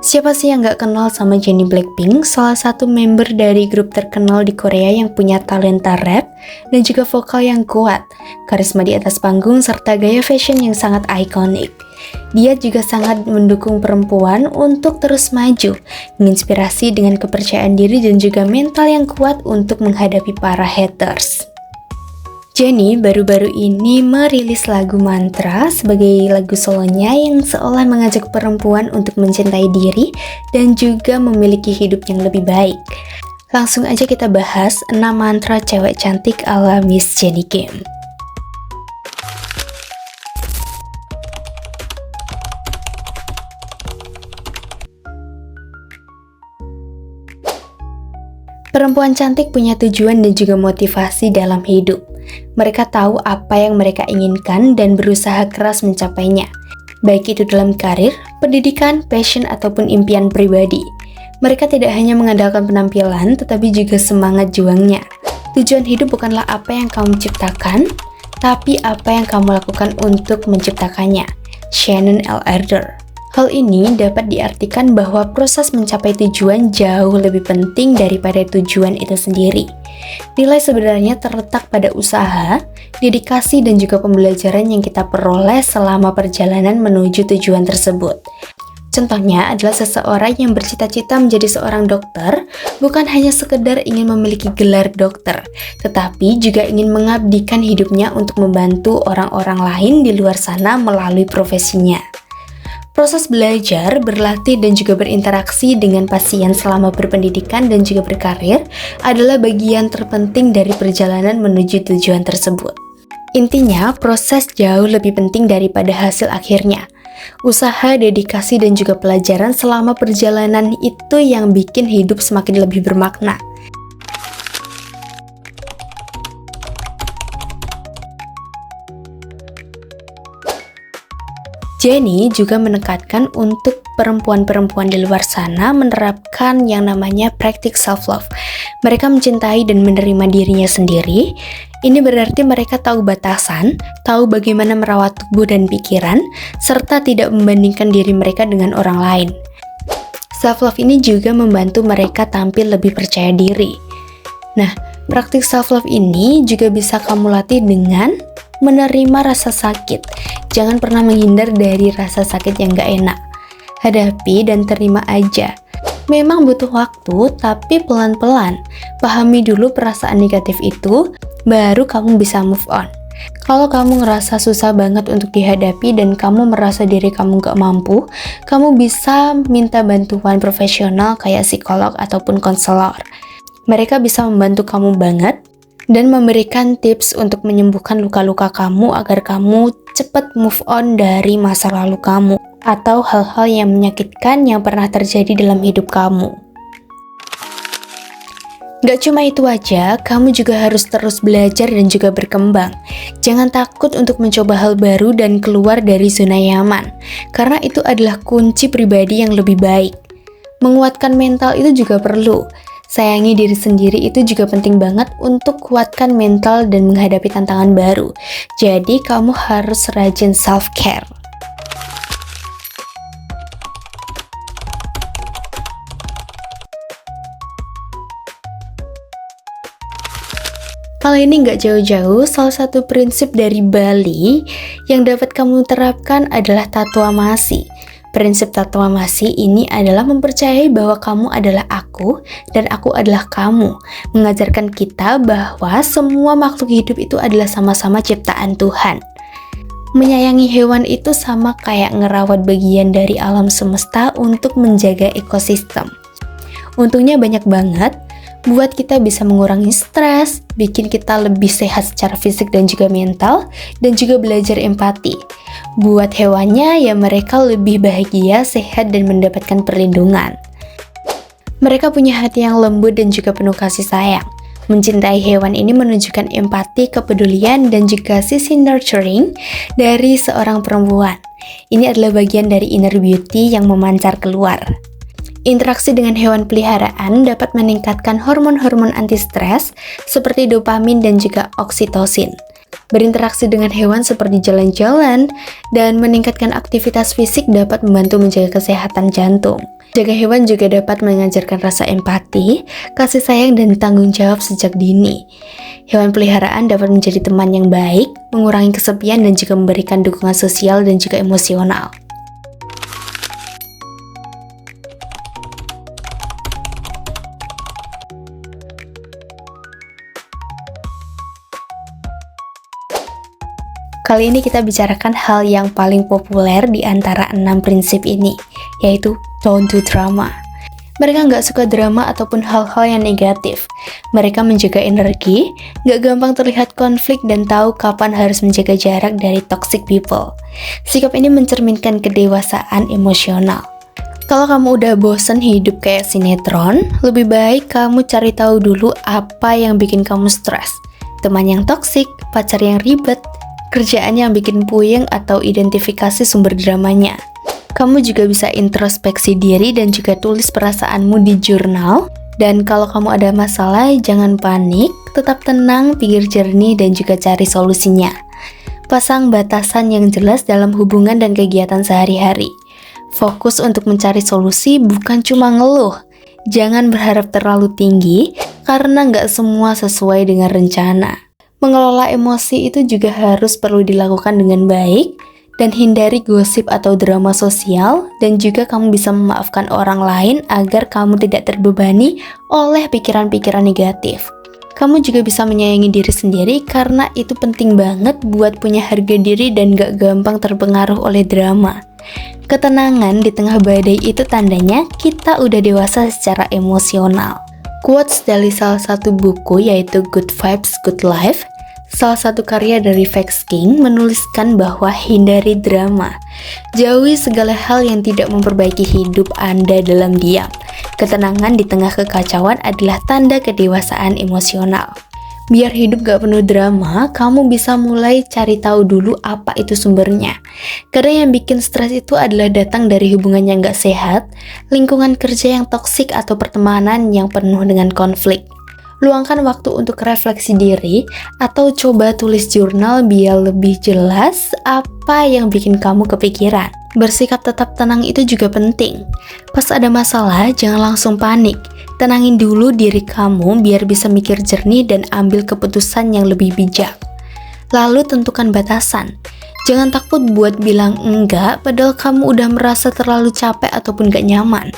Siapa sih yang gak kenal sama Jennie Blackpink, salah satu member dari grup terkenal di Korea yang punya talenta rap dan juga vokal yang kuat, karisma di atas panggung, serta gaya fashion yang sangat ikonik. Dia juga sangat mendukung perempuan untuk terus maju, menginspirasi dengan kepercayaan diri dan juga mental yang kuat untuk menghadapi para haters. Jennie baru-baru ini merilis lagu Mantra sebagai lagu solonya yang seolah mengajak perempuan untuk mencintai diri dan juga memiliki hidup yang lebih baik. Langsung aja kita bahas 6 mantra cewek cantik ala Miss Jennie Kim. Perempuan cantik punya tujuan dan juga motivasi dalam hidup. Mereka tahu apa yang mereka inginkan dan berusaha keras mencapainya, baik itu dalam karir, pendidikan, passion, ataupun impian pribadi. Mereka tidak hanya mengandalkan penampilan, tetapi juga semangat juangnya. Tujuan hidup bukanlah apa yang kamu ciptakan, tapi apa yang kamu lakukan untuk menciptakannya. Shannon L. Ardor. Hal ini dapat diartikan bahwa proses mencapai tujuan jauh lebih penting daripada tujuan itu sendiri. Nilai sebenarnya terletak pada usaha, dedikasi, dan juga pembelajaran yang kita peroleh selama perjalanan menuju tujuan tersebut. Contohnya adalah seseorang yang bercita-cita menjadi seorang dokter, bukan hanya sekedar ingin memiliki gelar dokter, tetapi juga ingin mengabdikan hidupnya untuk membantu orang-orang lain di luar sana melalui profesinya. Proses belajar, berlatih, dan juga berinteraksi dengan pasien selama berpendidikan dan juga berkarir adalah bagian terpenting dari perjalanan menuju tujuan tersebut. Intinya, proses jauh lebih penting daripada hasil akhirnya. Usaha, dedikasi, dan juga pelajaran selama perjalanan itu yang bikin hidup semakin lebih bermakna. Jennie juga menekankan untuk perempuan-perempuan di luar sana menerapkan yang namanya praktik self-love. Mereka mencintai dan menerima dirinya sendiri. Ini berarti mereka tahu batasan, tahu bagaimana merawat tubuh dan pikiran, serta tidak membandingkan diri mereka dengan orang lain. Self-love ini juga membantu mereka tampil lebih percaya diri. Nah, praktik self-love ini juga bisa kamu latih dengan menerima rasa sakit. Jangan pernah menghindar dari rasa sakit yang gak enak. Hadapi dan terima aja. Memang butuh waktu, tapi pelan-pelan. Pahami dulu perasaan negatif itu, baru kamu bisa move on. Kalau kamu ngerasa susah banget untuk dihadapi dan kamu merasa diri kamu gak mampu, kamu bisa minta bantuan profesional kayak psikolog ataupun konselor. Mereka bisa membantu kamu banget dan memberikan tips untuk menyembuhkan luka-luka kamu agar kamu cepat move on dari masa lalu kamu atau hal-hal yang menyakitkan yang pernah terjadi dalam hidup kamu. Gak cuma itu aja, kamu juga harus terus belajar dan juga berkembang. Jangan takut untuk mencoba hal baru dan keluar dari zona nyaman, karena itu adalah kunci pribadi yang lebih baik. Menguatkan mental itu juga perlu. Sayangi diri sendiri itu juga penting banget untuk kuatkan mental dan menghadapi tantangan baru. Jadi kamu harus rajin self-care. Kalau ini nggak jauh-jauh, salah satu prinsip dari Bali yang dapat kamu terapkan adalah tatuamasi. Prinsip tatuamasi ini adalah mempercayai bahwa kamu adalah aku dan aku adalah kamu. Mengajarkan kita bahwa semua makhluk hidup itu adalah sama-sama ciptaan Tuhan. Menyayangi hewan itu sama kayak ngerawat bagian dari alam semesta untuk menjaga ekosistem. Untungnya banyak banget, buat kita bisa mengurangi stres, bikin kita lebih sehat secara fisik dan juga mental, dan juga belajar empati. Buat hewannya, ya mereka lebih bahagia, sehat, dan mendapatkan perlindungan. Mereka punya hati yang lembut dan juga penuh kasih sayang. Mencintai hewan ini menunjukkan empati, kepedulian, dan juga sisi nurturing dari seorang perempuan. Ini adalah bagian dari inner beauty yang memancar keluar. Interaksi dengan hewan peliharaan dapat meningkatkan hormon-hormon anti-stres seperti dopamin dan juga oksitosin. Berinteraksi dengan hewan seperti jalan-jalan dan meningkatkan aktivitas fisik dapat membantu menjaga kesehatan jantung. Jaga hewan juga dapat mengajarkan rasa empati, kasih sayang, dan tanggung jawab sejak dini. Hewan peliharaan dapat menjadi teman yang baik, mengurangi kesepian, dan juga memberikan dukungan sosial dan juga emosional. Kali ini kita bicarakan hal yang paling populer di antara 6 prinsip ini, yaitu don't do drama. Mereka nggak suka drama ataupun hal-hal yang negatif. Mereka menjaga energi, nggak gampang terlihat konflik, dan tahu kapan harus menjaga jarak dari toxic people. Sikap ini mencerminkan kedewasaan emosional. Kalau kamu udah bosen hidup kayak sinetron, lebih baik kamu cari tahu dulu apa yang bikin kamu stres. Teman yang toksik, pacar yang ribet, kerjaan yang bikin puyeng, atau identifikasi sumber dramanya. Kamu juga bisa introspeksi diri dan juga tulis perasaanmu di jurnal. Dan kalau kamu ada masalah, jangan panik, tetap tenang, pikir jernih, dan juga cari solusinya. Pasang batasan yang jelas dalam hubungan dan kegiatan sehari-hari. Fokus untuk mencari solusi, bukan cuma ngeluh. Jangan berharap terlalu tinggi, karena nggak semua sesuai dengan rencana. Mengelola emosi itu juga harus perlu dilakukan dengan baik, dan hindari gosip atau drama sosial, dan juga kamu bisa memaafkan orang lain agar kamu tidak terbebani oleh pikiran-pikiran negatif. Kamu juga bisa menyayangi diri sendiri karena itu penting banget buat punya harga diri dan gak gampang terpengaruh oleh drama. Ketenangan di tengah badai itu tandanya kita udah dewasa secara emosional. Quotes dari salah satu buku yaitu Good Vibes, Good Life. Salah satu karya dari Vex King menuliskan bahwa hindari drama. Jauhi segala hal yang tidak memperbaiki hidup Anda dalam diam. Ketenangan di tengah kekacauan adalah tanda kedewasaan emosional. Biar hidup gak penuh drama, kamu bisa mulai cari tahu dulu apa itu sumbernya. Karena yang bikin stres itu adalah datang dari hubungan yang gak sehat, lingkungan kerja yang toksik, atau pertemanan yang penuh dengan konflik. Luangkan waktu untuk refleksi diri atau coba tulis jurnal biar lebih jelas apa yang bikin kamu kepikiran. Bersikap tetap tenang itu juga penting. Pas ada masalah, jangan langsung panik. Tenangin dulu diri kamu biar bisa mikir jernih dan ambil keputusan yang lebih bijak. Lalu tentukan batasan. Jangan takut buat bilang enggak padahal kamu udah merasa terlalu capek ataupun gak nyaman.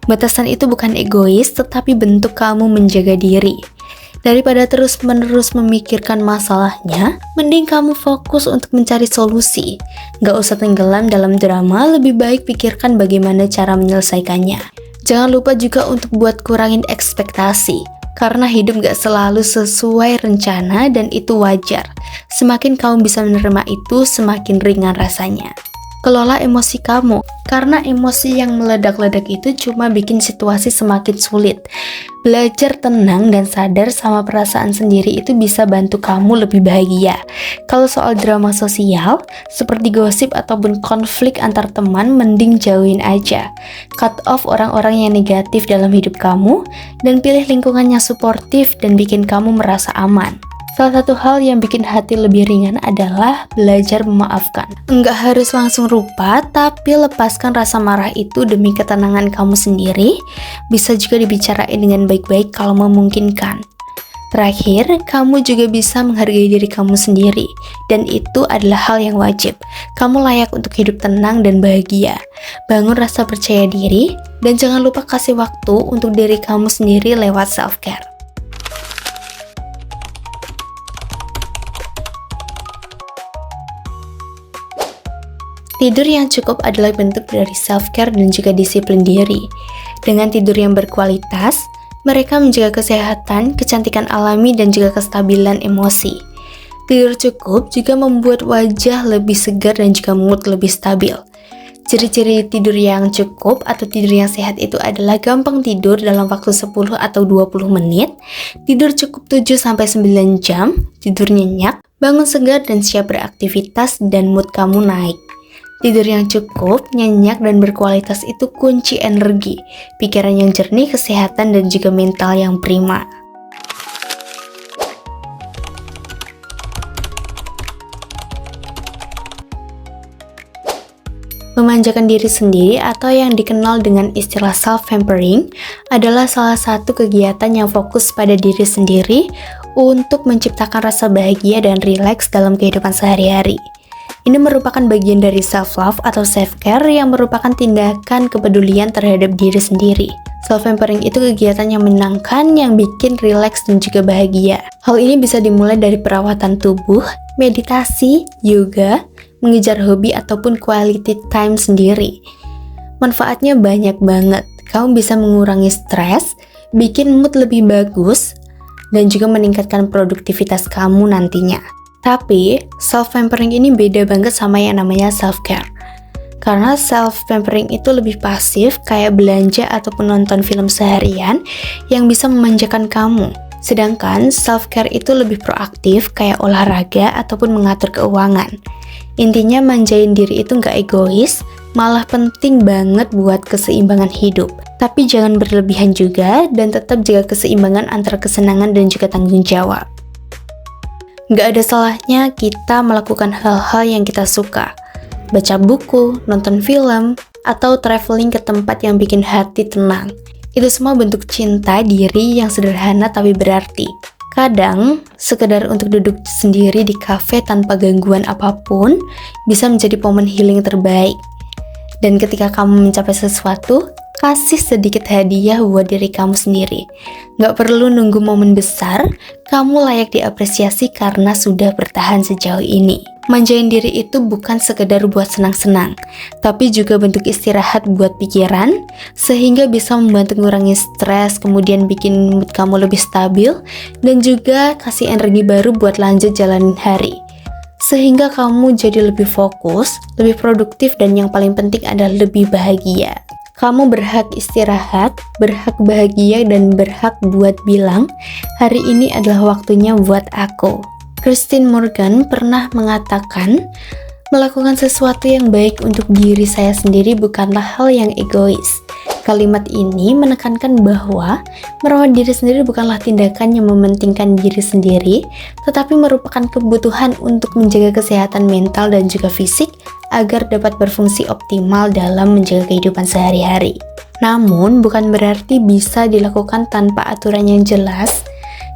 Batasan itu bukan egois, tetapi bentuk kamu menjaga diri. Daripada terus-menerus memikirkan masalahnya, mending kamu fokus untuk mencari solusi. Gak usah tenggelam dalam drama, lebih baik pikirkan bagaimana cara menyelesaikannya. Jangan lupa juga untuk buat kurangin ekspektasi, karena hidup gak selalu sesuai rencana dan itu wajar. Semakin kamu bisa menerima itu, semakin ringan rasanya. Kelola emosi kamu, karena emosi yang meledak-ledak itu cuma bikin situasi semakin sulit. Belajar tenang dan sadar sama perasaan sendiri itu bisa bantu kamu lebih bahagia. Kalau soal drama sosial, seperti gosip ataupun konflik antar teman, mending jauhin aja. Cut off orang-orang yang negatif dalam hidup kamu, dan pilih lingkungan yang suportif dan bikin kamu merasa aman. Salah satu hal yang bikin hati lebih ringan adalah belajar memaafkan. Enggak harus langsung lupa, tapi lepaskan rasa marah itu demi ketenangan kamu sendiri. Bisa juga dibicarain dengan baik-baik kalau memungkinkan. Terakhir, kamu juga bisa menghargai diri kamu sendiri, dan itu adalah hal yang wajib. Kamu layak untuk hidup tenang dan bahagia. Bangun rasa percaya diri, dan jangan lupa kasih waktu untuk diri kamu sendiri lewat self-care. Tidur yang cukup adalah bentuk dari self-care dan juga disiplin diri. Dengan tidur yang berkualitas, mereka menjaga kesehatan, kecantikan alami, dan juga kestabilan emosi. Tidur cukup juga membuat wajah lebih segar dan juga mood lebih stabil. Ciri-ciri tidur yang cukup atau tidur yang sehat itu adalah gampang tidur dalam waktu 10 atau 20 menit, tidur cukup 7-9 jam, tidur nyenyak, bangun segar dan siap beraktivitas, dan mood kamu naik. Tidur yang cukup, nyenyak, dan berkualitas itu kunci energi, pikiran yang jernih, kesehatan, dan juga mental yang prima. Memanjakan diri sendiri atau yang dikenal dengan istilah self-pampering adalah salah satu kegiatan yang fokus pada diri sendiri untuk menciptakan rasa bahagia dan rileks dalam kehidupan sehari-hari. Ini merupakan bagian dari self-love atau self-care yang merupakan tindakan kepedulian terhadap diri sendiri. Self-pampering itu kegiatan yang menyenangkan, yang bikin rileks dan juga bahagia. Hal ini bisa dimulai dari perawatan tubuh, meditasi, yoga, mengejar hobi, ataupun quality time sendiri. Manfaatnya banyak banget. Kamu bisa mengurangi stres, bikin mood lebih bagus, dan juga meningkatkan produktivitas kamu nantinya. Tapi, self-pampering ini beda banget sama yang namanya self-care. Karena self-pampering itu lebih pasif, kayak belanja ataupun nonton film seharian yang bisa memanjakan kamu. Sedangkan self-care itu lebih proaktif, kayak olahraga ataupun mengatur keuangan. Intinya manjain diri itu nggak egois, malah penting banget buat keseimbangan hidup. Tapi jangan berlebihan juga dan tetap jaga keseimbangan antara kesenangan dan juga tanggung jawab. Nggak ada salahnya kita melakukan hal-hal yang kita suka. Baca buku, nonton film, atau traveling ke tempat yang bikin hati tenang. Itu semua bentuk cinta diri yang sederhana tapi berarti. Kadang, sekedar untuk duduk sendiri di kafe tanpa gangguan apapun bisa menjadi momen healing terbaik. Dan ketika kamu mencapai sesuatu, kasih sedikit hadiah buat diri kamu sendiri. Gak perlu nunggu momen besar, kamu layak diapresiasi karena sudah bertahan sejauh ini. Manjain diri itu bukan sekedar buat senang-senang, tapi juga bentuk istirahat buat pikiran, sehingga bisa membantu mengurangi stres, kemudian bikin mood kamu lebih stabil, dan juga kasih energi baru buat lanjut jalanin hari. Sehingga kamu jadi lebih fokus, lebih produktif, dan yang paling penting adalah lebih bahagia. Kamu berhak istirahat, berhak bahagia, dan berhak buat bilang, hari ini adalah waktunya buat aku. Christine Morgan pernah mengatakan, melakukan sesuatu yang baik untuk diri saya sendiri bukanlah hal yang egois. Kalimat ini menekankan bahwa merawat diri sendiri bukanlah tindakan yang mementingkan diri sendiri, tetapi merupakan kebutuhan untuk menjaga kesehatan mental dan juga fisik agar dapat berfungsi optimal dalam menjaga kehidupan sehari-hari. Namun, bukan berarti bisa dilakukan tanpa aturan yang jelas,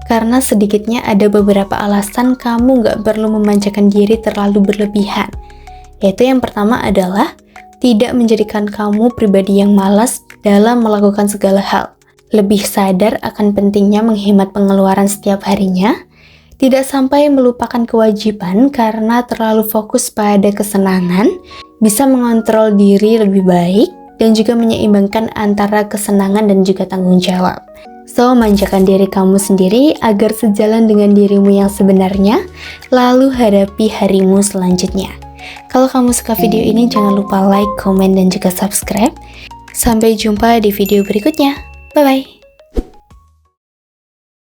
karena sedikitnya ada beberapa alasan kamu nggak perlu memanjakan diri terlalu berlebihan. Yaitu yang pertama adalah tidak menjadikan kamu pribadi yang malas dalam melakukan segala hal. Lebih sadar akan pentingnya menghemat pengeluaran setiap harinya, tidak sampai melupakan kewajiban karena terlalu fokus pada kesenangan, bisa mengontrol diri lebih baik, dan juga menyeimbangkan antara kesenangan dan juga tanggung jawab. So, manjakan diri kamu sendiri agar sejalan dengan dirimu yang sebenarnya, lalu hadapi harimu selanjutnya. Kalau kamu suka video ini, jangan lupa like, komen, dan juga subscribe. Sampai jumpa di video berikutnya. Bye-bye.